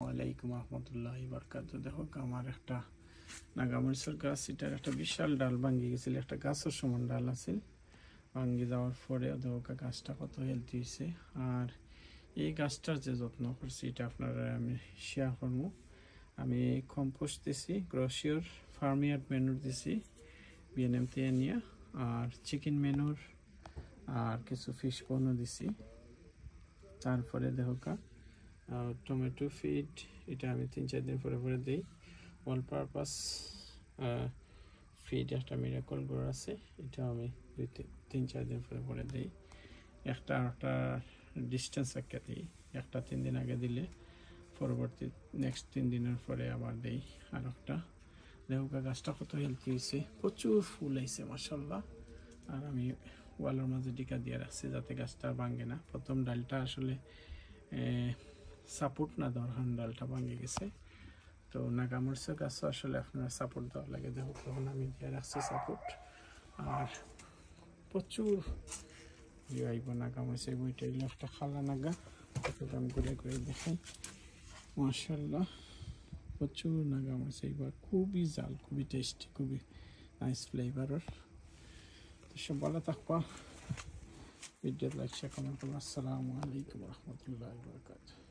ওয়ালাইকুম রহমতুল্লাহি বারাকাতুহু। দেখো আমার একটা নাগামরিচের গাছ, এটার একটা বিশাল ডাল ভাঙ্গি গেছিল, একটা গাছের সমান ডাল আছে, ভাঙ্গি যাওয়ার পরে দেখো গাছটা কত হেলদি হয়েছে। আর এই গাছটার যে যত্ন করছি এটা আপনারা আমি শেয়ার করবো। আমি কম্পোস্ট দিছি, গ্রোসিওর ফার্মিয়ার ম্যানুর দিছি বিএনএম থেকে নিয়ে, আর চিকেন ম্যানুর আর কিছু ফিশ বোনও দিছি। তারপরে দেখো টমেটো ফিড, এটা আমি 3-4 দিন পরে পরে দিই। অল পারপাস ফিড একটা মিরাকল গ্রো আছে, এটা আমি 3-4 দিন পরে পরে দিই। একটা ডিস্টেন্স একটা দিই, একটা 3 দিন আগে দিলে পরবর্তী নেক্সট 3 দিনের পরে আবার দিই আর একটা। দেখো গাছটা কত হেলদি হয়েছে, প্রচুর ফুল হয়েছে মাশাআল্লাহ। আর আমি ওয়ালের মাঝে টিকা দিয়ে রাখছি যাতে গাছটা ভাঙে না। প্রথম ডালটা আসলে সাপোর্ট না দেওয়ার কারণে ডালটা ভাঙে গেছে। তো নাগামরিচের গাছও আসলে আপনারা সাপোর্ট দেওয়া লাগে, দেখো তখন আমি দিয়ে রাখছি সাপোর্ট। আর প্রচুর ইয়ে আইব নাগামরিচের বইটা, এগুলো একটা খালা নাগা, আমি করে করে দেখাই। মাশাআল্লাহ প্রচুর নাগামরিচ, এইবার খুবই জাল, খুবই টেস্টি, খুবই নাইস ফ্লেভারের। তো সব ভালো থাকবা, ভিডিও লাইক শেয়ার কমেন্ট করবো। আসসালামু আলাইকুম রহমতুল্লাহি ওয়া বারাকাতুহু।